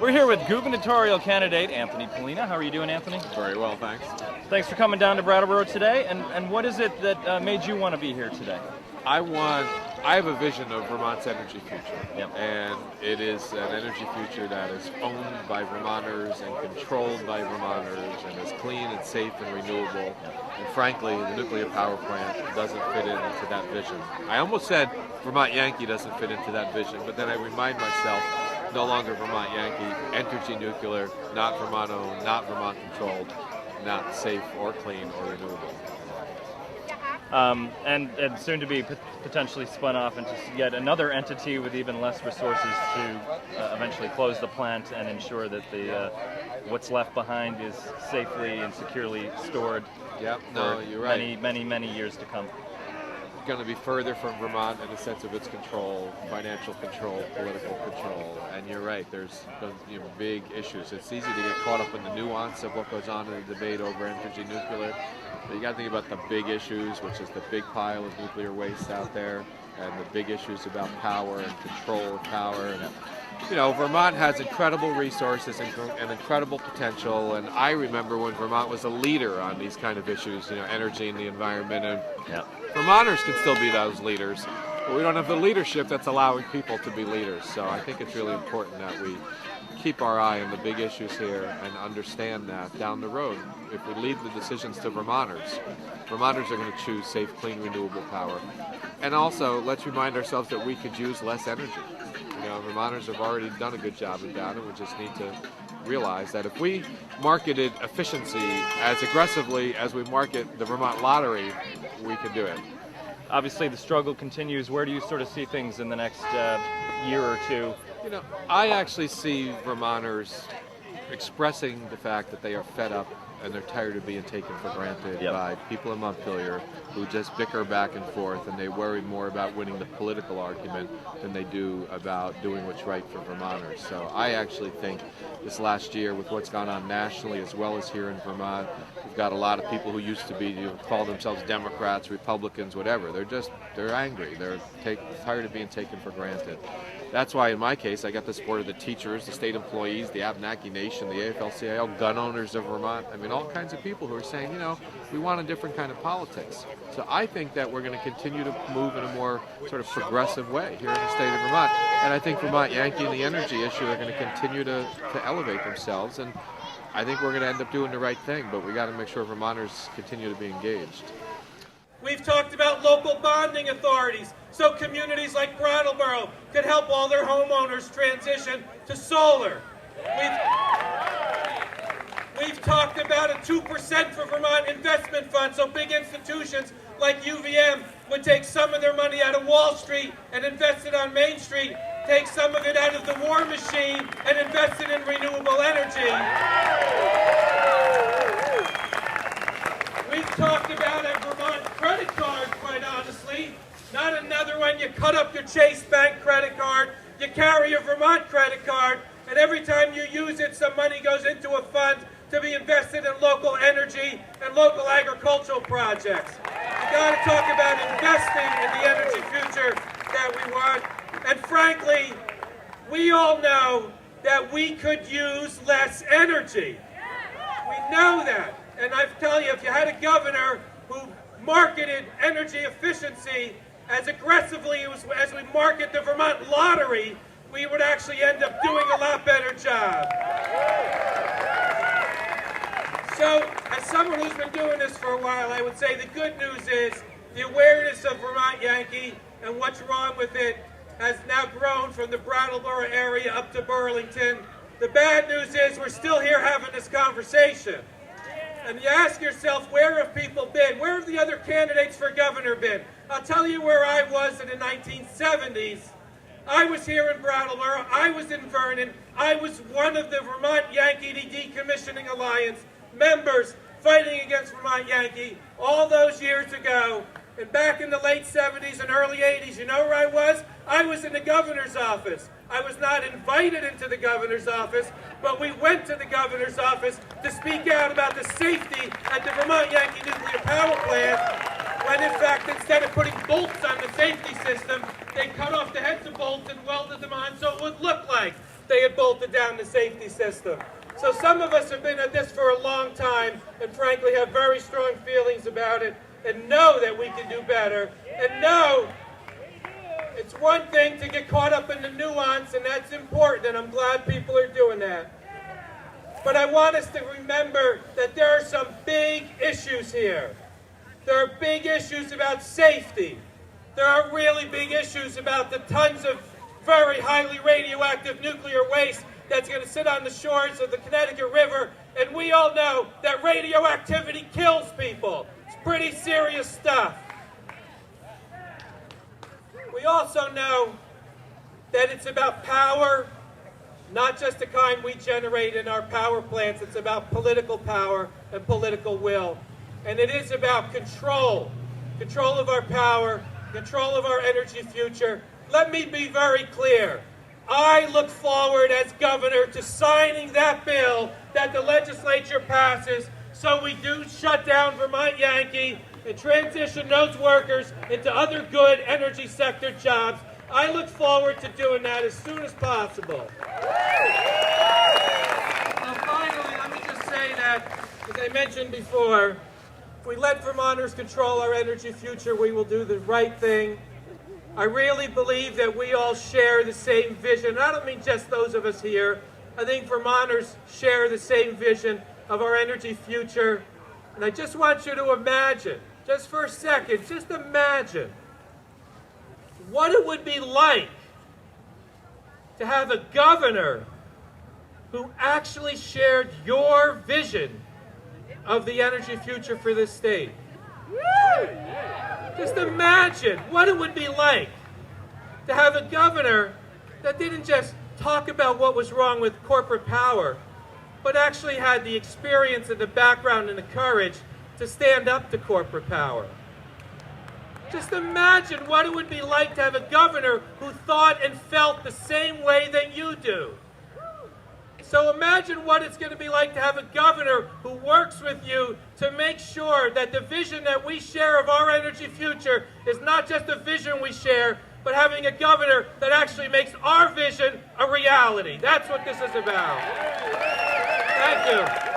We're here with Gubernatorial candidate Anthony Pollina. How are you doing, Anthony? Very well, thanks. Thanks for coming down to Brattleboro today. And what is it that made you want to be here today? I have a vision of Vermont's energy future. Yep. And it is an energy future that is owned by Vermonters and controlled by Vermonters and is clean and safe and renewable. Yep. And frankly, the nuclear power plant doesn't fit into that vision. I almost said Vermont Yankee doesn't fit into that vision, but then I remind myself, no longer Vermont Yankee, Entergy Nuclear, not Vermont owned, not Vermont controlled, not safe or clean or renewable. And soon to be potentially spun off into yet another entity with even less resources to eventually close the plant and ensure that the what's left behind is safely and securely stored. Yep, no, you're right. Many years to come. Going to be further from Vermont in the sense of its control, financial control, political control, and you're right, there's big issues. It's easy to get caught up in the nuance of what goes on in the debate over Entergy Nuclear, but you got to think about the big issues, which is the big pile of nuclear waste out there, and the big issues about power and control of power. And, Vermont has incredible resources and incredible potential, and I remember when Vermont was a leader on these kind of issues, energy and the environment, and Vermonters can still be those leaders, but we don't have the leadership that's allowing people to be leaders. So I think it's really important that we keep our eye on the big issues here and understand that down the road, if we leave the decisions to Vermonters are going to choose safe, clean, renewable power. And also, let's remind ourselves that we could use less energy. Vermonters have already done a good job at that, and we just need to realize that if we marketed efficiency as aggressively as we market the Vermont lottery, we could do it. Obviously, the struggle continues. Where do you sort of see things in the next year or two? I actually see Vermonters expressing the fact that they are fed up and they're tired of being taken for granted by people in Montpelier who just bicker back and forth, and they worry more about winning the political argument than they do about doing what's right for Vermonters. So I actually think this last year, with what's gone on nationally as well as here in Vermont, we've got a lot of people who used to be, call themselves Democrats, Republicans, whatever. They're angry. They're tired of being taken for granted. That's why, in my case, I got the support of the teachers, the state employees, the Abenaki Nation, the AFL-CIO, gun owners of Vermont. I mean, all kinds of people who are saying, we want a different kind of politics. So I think that we're going to continue to move in a more sort of progressive way here in the state of Vermont. And I think Vermont Yankee and the energy issue are going to continue to elevate themselves. And I think we're going to end up doing the right thing, but we got to make sure Vermonters continue to be engaged. We've talked about local bonding authorities so communities like Brattleboro could help all their homeowners transition to solar. We've talked about a 2% for Vermont investment fund so big institutions like UVM would take some of their money out of Wall Street and invest it on Main Street, take some of it out of the war machine and invest it in renewable energy. We've talked about a Vermont credit card, quite honestly. Not another one. You cut up your Chase Bank credit card, you carry a Vermont credit card, and every time you use it, some money goes into a fund to be invested in local energy and local agricultural projects. You got to talk about investing in the energy future that we want. And frankly, we all know that we could use less energy. We know that. And I tell you, if you had a governor who marketed energy efficiency as aggressively as we market the Vermont lottery, we would actually end up doing a lot better job. So, as someone who's been doing this for a while, I would say the good news is the awareness of Vermont Yankee and what's wrong with it has now grown from the Brattleboro area up to Burlington. The bad news is we're still here having this conversation. And you ask yourself, where have people been? Where have the other candidates for governor been? I'll tell you where I was in the 1970s. I was here in Brattleboro. I was in Vernon. I was one of the Vermont Yankee Decommissioning Alliance members fighting against Vermont Yankee all those years ago. And back in the late 70s and early 80s, you know where I was? I was in the governor's office. I was not invited into the governor's office, but we went to the governor's office to speak out about the safety at the Vermont Yankee nuclear power plant, when in fact, instead of putting bolts on the safety system, they cut off the heads of bolts and welded them on so it would look like they had bolted down the safety system. So some of us have been at this for a long time and frankly have very strong feelings about it and know that we can do better and know it's one thing to get caught up in the nuance, and that's important, and I'm glad people are doing that. But I want us to remember that there are some big issues here. There are big issues about safety. There are really big issues about the tons of very highly radioactive nuclear waste that's going to sit on the shores of the Connecticut River, and we all know that radioactivity kills people. It's pretty serious stuff. We also know that it's about power, not just the kind we generate in our power plants. It's about political power and political will. And it is about control. Control of our power, control of our energy future. Let me be very clear. I look forward as governor to signing that bill that the legislature passes so we do shut down Vermont Yankee and transition those workers into other good energy sector jobs. I look forward to doing that as soon as possible. Now finally, let me just say that, as I mentioned before, if we let Vermonters control our energy future, we will do the right thing. I really believe that we all share the same vision. And I don't mean just those of us here. I think Vermonters share the same vision of our energy future. And I just want you to imagine, just for a second, just imagine what it would be like to have a governor who actually shared your vision of the energy future for this state. Just imagine what it would be like to have a governor that didn't just talk about what was wrong with corporate power, but actually had the experience and the background and the courage to stand up to corporate power. Just imagine what it would be like to have a governor who thought and felt the same way that you do. So imagine what it's going to be like to have a governor who works with you to make sure that the vision that we share of our energy future is not just a vision we share, but having a governor that actually makes our vision a reality. That's what this is about. Thank you.